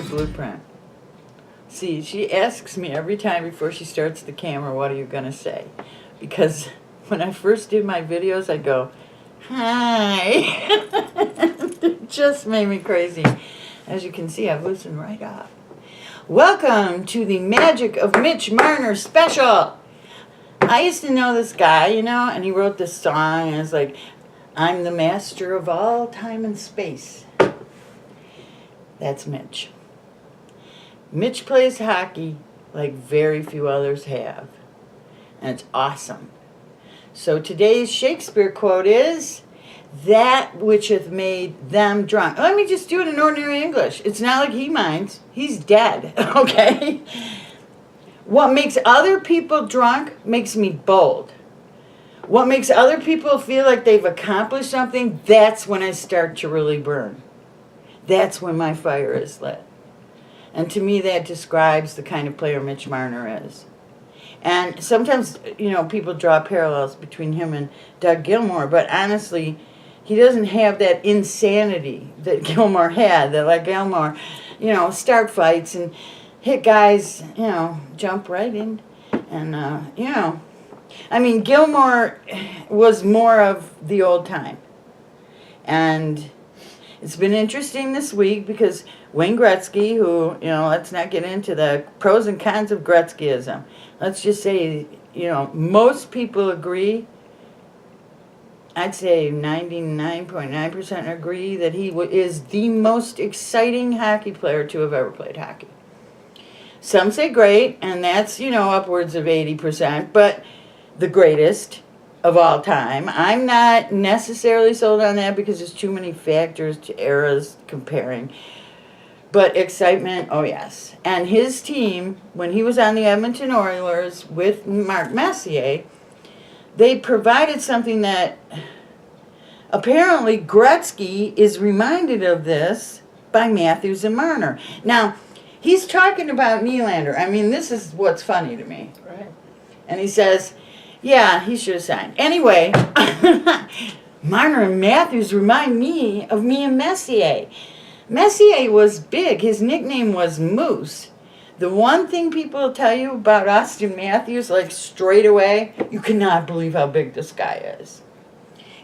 blueprint. See, she asks me every time before she starts the camera, what are you going to say? Because when I first did my videos, I go, hi. It just made me crazy. As you can see, I've loosened right up. Welcome to the Magic of Mitch Marner special. I used to know this guy, you know, and he wrote this song, and it's like, I'm the master of all time and space. That's Mitch. Mitch plays hockey like very few others have, and it's awesome. So today's Shakespeare quote is, that which hath made them drunk. Let me just do it in ordinary English. It's not like he minds. He's dead, okay? What makes other people drunk makes me bold. What makes other people feel like they've accomplished something, that's when I start to really burn. That's when my fire is lit. And to me, that describes the kind of player Mitch Marner is. And sometimes, you know, people draw parallels between him and Doug Gilmour, but honestly, he doesn't have that insanity that Gilmour had, that like Gilmour, you know, start fights and hit guys, you know, jump right in. And, you know, I mean, Gilmour was more of the old time. And it's been interesting this week because Wayne Gretzky, who, you know, let's not get into the pros and cons of Gretzkyism. Let's just say, you know, most people agree, I'd say 99.9% agree that he is the most exciting hockey player to have ever played hockey. Some say great, and that's, you know, upwards of 80%, but the greatest of all time. I'm not necessarily sold on that because there's too many factors to eras comparing. But excitement, oh yes. And his team, when he was on the Edmonton Oilers with Mark Messier, they provided something that apparently Gretzky is reminded of this by Matthews and Marner. Now, he's talking about Nylander. I mean, this is what's funny to me. Right. And he says, yeah, he should have signed. Anyway, Marner and Matthews remind me and Messier. Messier was big. His nickname was Moose. The one thing people will tell you about Austin Matthews, like straight away, you cannot believe how big this guy is.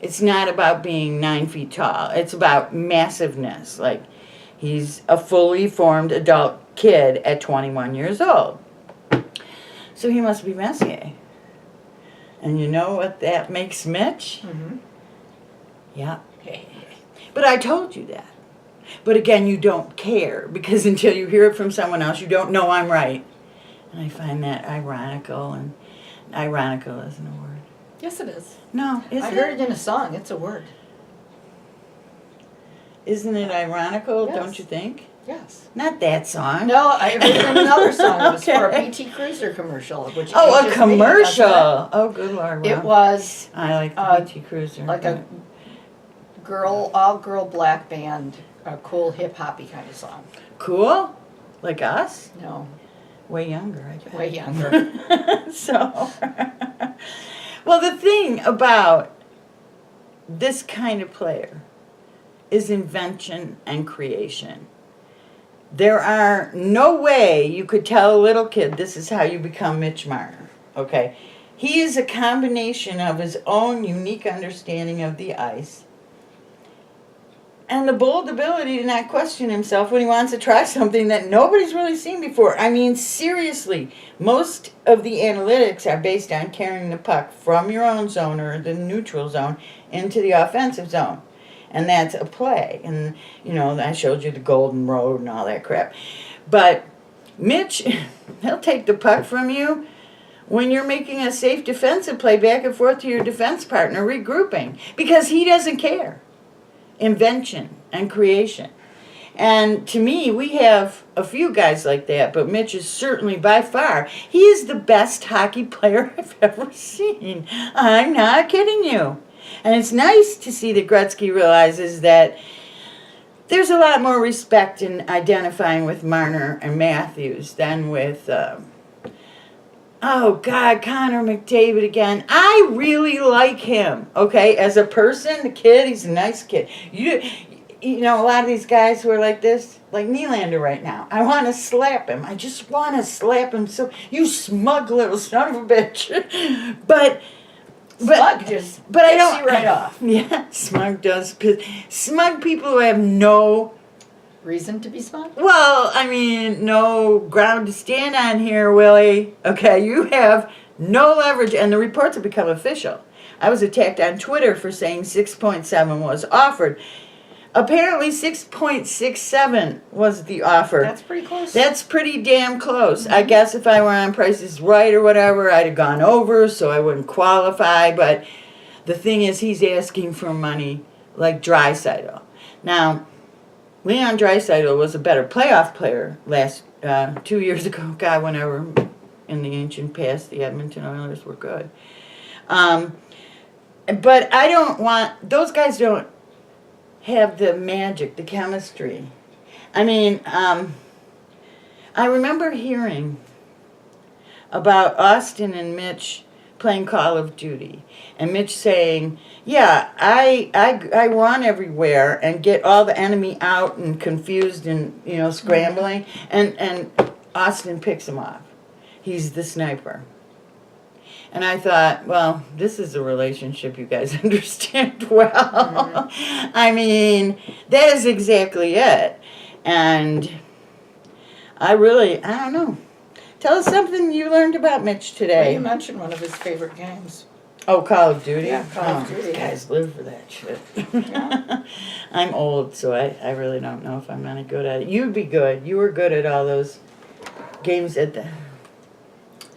It's not about being 9 feet tall. It's about massiveness. Like, he's a fully formed adult kid at 21 years old. So he must be Messier. And you know what that makes Mitch? Mm-hmm. Yeah. But I told you that. But again, you don't care, because until you hear it from someone else, you don't know I'm right. And I find that ironical, and ironical isn't a word. Yes, it is. No, isn't I heard it in a song. It's a word. Isn't it ironical, Yes. don't you think? Yes. Not that song. No, I heard it in another song. It was for a Okay. BT Cruiser commercial. Which Oh, a ages me, commercial. doesn't Oh, good Lord. it? Wow. It was I like the BT Cruiser. like a all-girl black band, a cool hip-hoppy kind of song. Cool? Like us? No, Way younger, I bet. way younger. So, well, the thing about this kind of player is invention and creation. There are no way you could tell a little kid this is how you become Mitch Marner, okay? He is a combination of his own unique understanding of the ice and the bold ability to not question himself when he wants to try something that nobody's really seen before. I mean, seriously, most of the analytics are based on carrying the puck from your own zone or the neutral zone into the offensive zone. And that's a play. And, you know, I showed you the golden road and all that crap. But Mitch, he'll take the puck from you when you're making a safe defensive play back and forth to your defense partner, regrouping, because he doesn't care. Invention and creation. And to me, we have a few guys like that, but Mitch is certainly by far, he is the best hockey player I've ever seen. I'm not kidding you. And it's nice to see that Gretzky realizes that there's a lot more respect in identifying with Marner and Matthews than with, oh God, Connor McDavid again. I really like him, okay? As a person, the kid, he's a nice kid. you know, a lot of these guys who are like this, like Nylander right now, I want to slap him. I just want to slap him. So, you smug little son of a bitch. but Smug just but I picks don't. you right off. Yeah, smug does piss. Smug people who have no, Reason to be smug? well, I mean, no ground to stand on here, Willie. Okay, you have no leverage, and the reports have become official. I was attacked on Twitter for saying 6.7 was offered. Apparently 6.67 was the offer. That's pretty close. That's pretty damn close. I guess if I were on Price is Right or whatever, I'd have gone over, so I wouldn't qualify. But the thing is, he's asking for money like Draisaitl. Now, Leon Draisaitl was a better playoff player last 2 years ago. God, whenever in the ancient past the Edmonton Oilers were good. But I don't want, those guys don't have the magic, the chemistry. I mean, I remember hearing about Austin and Mitch playing Call of Duty, and Mitch saying, yeah, I run everywhere and get all the enemy out and confused and, you know, scrambling, and Austin picks him off. He's the sniper. And I thought, well, this is a relationship you guys understand well. I mean, that is exactly it. And I don't know. Tell us something you learned about Mitch Well, today. you mentioned one of his favorite games. Oh, Call of Duty? Yeah, Call of Duty. These guys live for that shit. Yeah. I'm old, so I really don't know if I'm any good at it. You'd be good. You were good at all those games at the...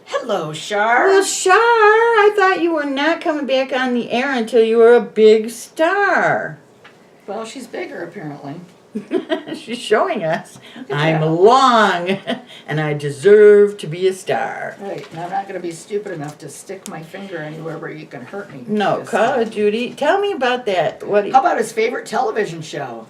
Hello, Shar. Well, Shar, I thought you were not coming back on the air until you were a big star. Well, she's bigger, apparently. She's showing us. Look at I'm that. long, and I deserve to be a star. Right, and I'm not going to be stupid enough to stick my finger anywhere where you can hurt me. No, Because, Call of Duty. Tell me about that. What? How about his favorite television show?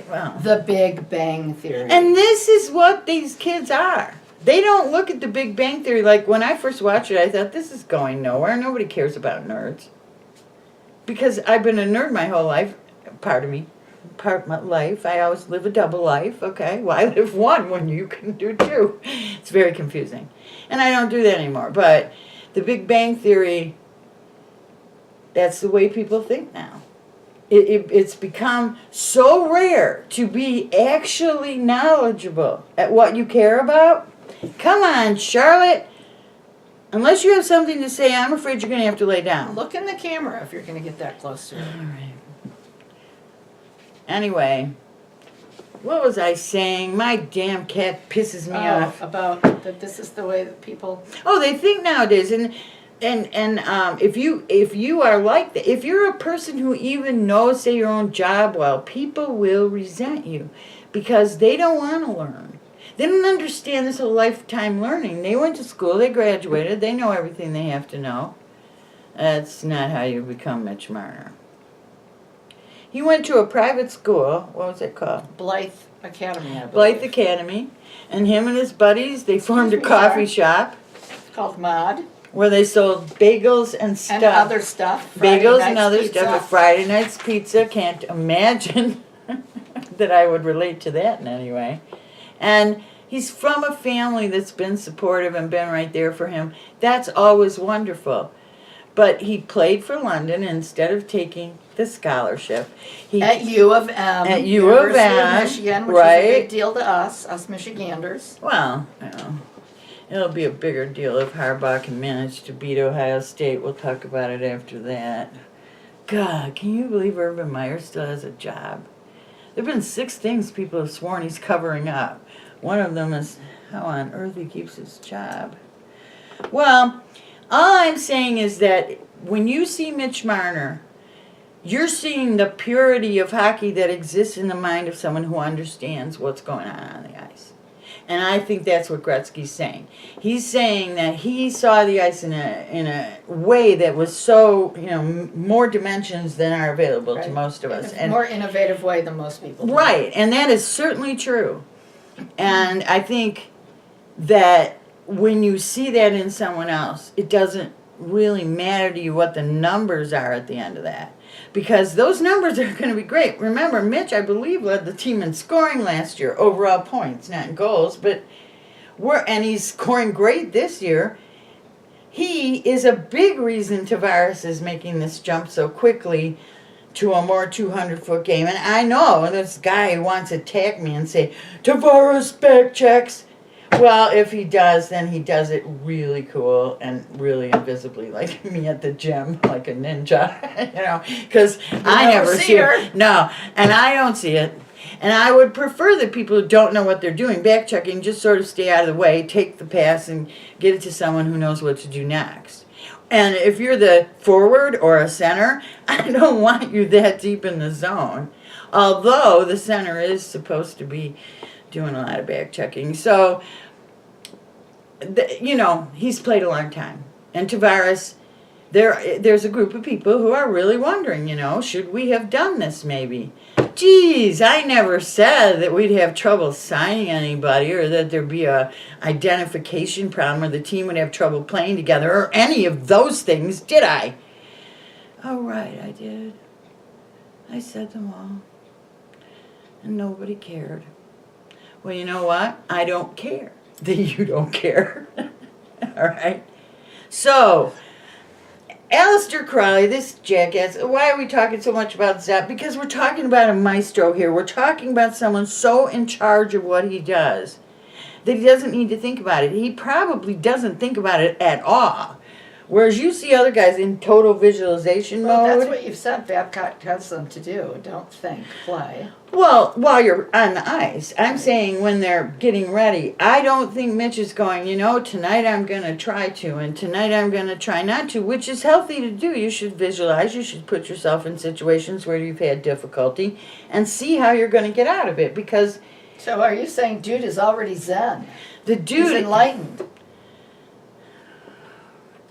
Well, The Big Bang Theory. and this is what these kids are. They don't look at the Big Bang Theory. Like, when I first watched it, I thought, this is going nowhere. Nobody cares about nerds. Because I've been a nerd my whole life. Part of my life. I always live a double life, okay? Why live one when you can do two? It's very confusing. And I don't do that anymore. But the Big Bang Theory, that's the way people think now. It's become so rare to be actually knowledgeable at what you care about. Come on, Charlotte. Unless you have something to say, I'm afraid you're going to have to lay down. Look in the camera if you're going to get that close to it. All right. Anyway, what was I saying? My damn cat pisses me off. About that this is the way that people... Oh, they think nowadays, and if you are like that, if you're a person who even knows, say, your own job well, people will resent you because they don't want to learn. They don't understand this whole lifetime learning. They went to school, they graduated, they know everything they have to know. That's not how you become Mitch Marner. He went to a private school. What was it called? Blythe Academy, I believe. Blythe Academy. And him and his buddies, they formed a Excuse me, coffee sir. shop It's called Mod. where they sold bagels and stuff. And other stuff. Friday Bagels and night's other pizza. stuff. A Friday night's pizza. Can't imagine that I would relate to that in any way. And he's from a family that's been supportive and been right there for him. That's always wonderful. But he played for London instead of taking the scholarship. At U of M. At U of University M, Michigan, which right. is a big deal to us Michiganders. Well, you know, it'll be a bigger deal if Harbaugh can manage to beat Ohio State. We'll talk about it after that. God, can you believe Urban Meyer still has a job? There have been 6 things people have sworn he's covering up. One of them is how on earth he keeps his job. Well, all I'm saying is that when you see Mitch Marner, you're seeing the purity of hockey that exists in the mind of someone who understands what's going on the ice. And I think that's what Gretzky's saying. He's saying that he saw the ice in a way that was so, you know, more dimensions than are available to most of us. In a more innovative way than most people do. Right, and that is certainly true. And I think that when you see that in someone else, it doesn't really matter to you what the numbers are at the end of that. because those numbers are going to be great. Remember, Mitch, I believe, led the team in scoring last year, overall points, not in goals, and he's scoring great this year. He is a big reason Tavares is making this jump so quickly to a more 200-foot game. And I know this guy who wants to attack me and say, Tavares back checks. Well, if he does, then he does it really cool and really invisibly, like me at the gym, like a ninja, because I never see it. No, and I don't see it. And I would prefer that people who don't know what they're doing, back checking, just sort of stay out of the way, take the pass, and get it to someone who knows what to do next. And if you're the forward or a center, I don't want you that deep in the zone. Although the center is supposed to be doing a lot of back checking. So, he's played a long time. And Tavares, there's a group of people who are really wondering, should we have done this maybe? Geez, I never said that we'd have trouble signing anybody or that there'd be a identification problem or the team would have trouble playing together or any of those things, did I? Oh, right, I did. I said them all. And nobody cared. Well, you know what? I don't care that you don't care. All right? So, Aleister Crowley, this jackass, why are we talking so much about Zep? Because we're talking about a maestro here. We're talking about someone so in charge of what he does that he doesn't need to think about it. He probably doesn't think about it at all. Whereas you see other guys in total visualization mode. That's what you've said Babcock tells them to do. Don't think, play. Well, while you're on the ice, I'm saying when they're getting ready, I don't think Mitch is going, tonight I'm going to try to, and tonight I'm going to try not to, which is healthy to do. You should visualize. You should put yourself in situations where you've had difficulty and see how you're going to get out of it. Because. So are you saying dude is already zen? The dude. He's enlightened.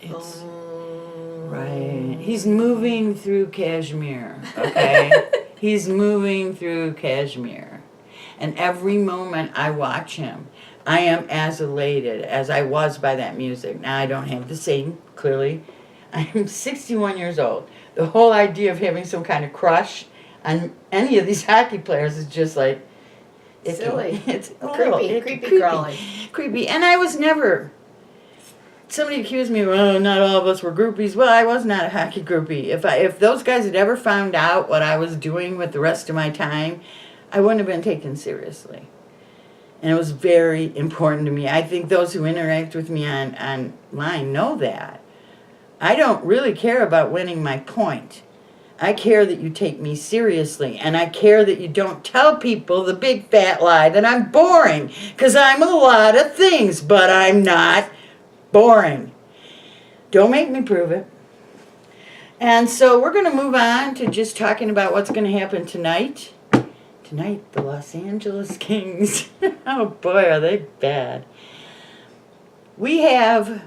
It's right. He's moving through Kashmir, okay? He's moving through Kashmir. And every moment I watch him, I am as elated as I was by that music. Now, I don't have the same, clearly. I'm 61 years old. The whole idea of having some kind of crush on any of these hockey players is just like... silly. It's creepy crawly. Creepy. And I was never... Somebody accused me, well, not all of us were groupies. Well, I was not a hockey groupie. If those guys had ever found out what I was doing with the rest of my time, I wouldn't have been taken seriously. And it was very important to me. I think those who interact with me online know that. I don't really care about winning my point. I care that you take me seriously, and I care that you don't tell people the big fat lie that I'm boring, because I'm a lot of things, but I'm not boring. Don't make me prove it. And so we're going to move on to just talking about what's going to happen tonight. Tonight, the Los Angeles Kings. Oh boy, are they bad. We have,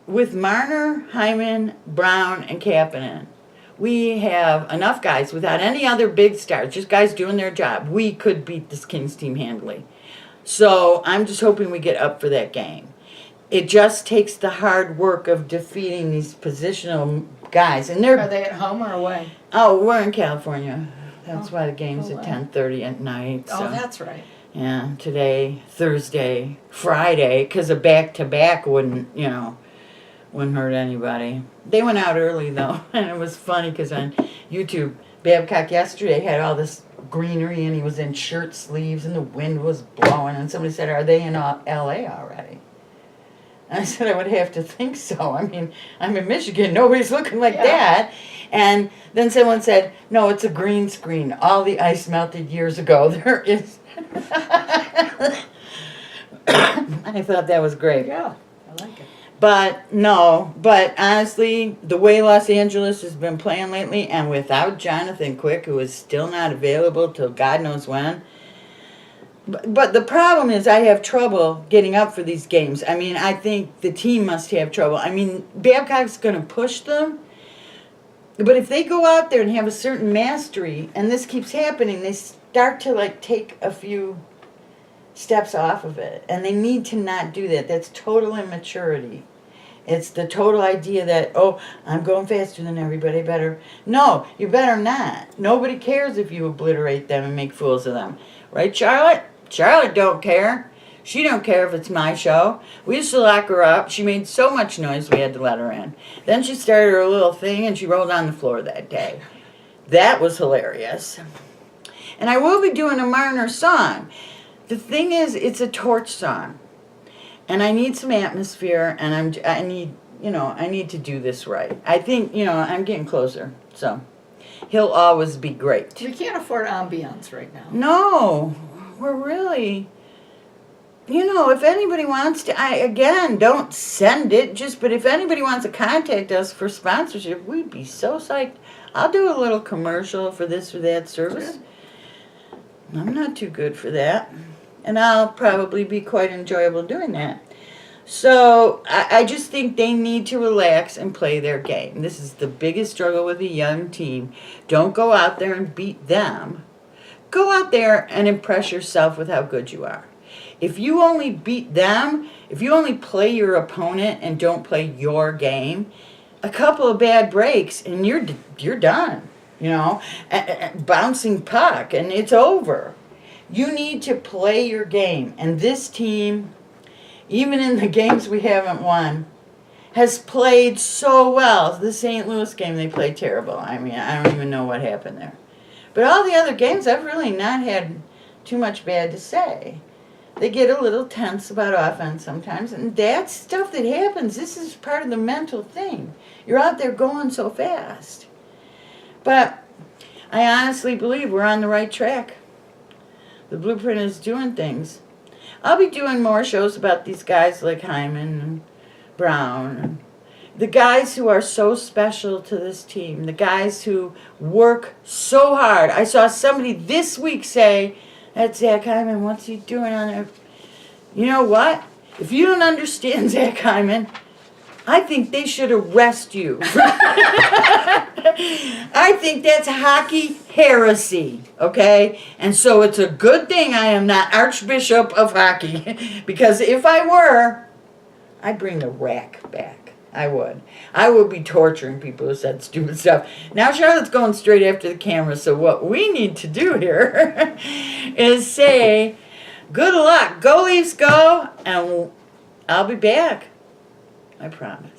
with Marner, HYMAN, Brown, and Kapanen, we have enough guys without any other big stars, just guys doing their job. We could beat this Kings team handily. So I'm just hoping we get up for that game. It just takes the hard work of defeating these positional guys. And Are they at home or away? Oh, we're in California. That's why the game's at 10:30 at night. So. Oh, that's right. Yeah, today, Thursday, Friday, because a back-to-back wouldn't hurt anybody. They went out early, though, and it was funny because on YouTube, Babcock yesterday had all this greenery, and he was in shirt sleeves, and the wind was blowing, and somebody said, are they in L.A. already? And I said, I would have to think so. I mean, I'm in Michigan. Nobody's looking like that. And then someone said, no, it's a green screen. All the ice melted years ago. There is. I thought that was great. Yeah, I like it. But honestly, the way Los Angeles has been playing lately, and without Jonathan Quick, who is still not available till God knows when, but the problem is I have trouble getting up for these games. I mean, I think the team must have trouble. I mean, Babcock's going to push them. But if they go out there and have a certain mastery, and this keeps happening, they start to, take a few steps off of it. And they need to not do that. That's total immaturity. It's the total idea that, oh, I'm going faster than everybody, better. No, you better not. Nobody cares if you obliterate them and make fools of them. Right, Charlotte? Charlotte don't care. She don't care if it's my show. We used to lock her up. She made so much noise we had to let her in. Then she started her little thing and she rolled on the floor that day. That was hilarious. And I will be doing a Marner song. The thing is, it's a torch song. And I need some atmosphere, and I need to do this right. I think, I'm getting closer. So, he'll always be great. We can't afford ambiance right now. No, we're really, if anybody wants to, don't send it, but if anybody wants to contact us for sponsorship, we'd be so psyched. I'll do a little commercial for this or that service. Good. I'm not too good for that. And I'll probably be quite enjoyable doing that. So I just think they need to relax and play their game. This is the biggest struggle with a young team. Don't go out there and beat them. Go out there and impress yourself with how good you are. If you only beat them, if you only play your opponent and don't play your game, a couple of bad breaks and you're done. Bouncing puck and it's over. You need to play your game. And this team, even in the games we haven't won, has played so well. The St. Louis game, they played terrible. I mean, I don't even know what happened there. But all the other games, I've really not had too much bad to say. They get a little tense about offense sometimes, and that's stuff that happens. This is part of the mental thing. You're out there going so fast. But I honestly believe we're on the right track. The blueprint is doing things. I'll be doing more shows about these guys like HYMAN and Brown. And the guys who are so special to this team. The guys who work so hard. I saw somebody this week say, that's Zach HYMAN, what's he doing on there? You know what? If you don't understand Zach HYMAN, I think they should arrest you. I think that's hockey heresy, okay? And so it's a good thing I am not Archbishop of hockey, because if I were, I'd bring the rack back. I would. I would be torturing people who said stupid stuff. Now Charlotte's going straight after the camera, so what we need to do here is say, good luck, go Leafs go, and I'll be back. I promise.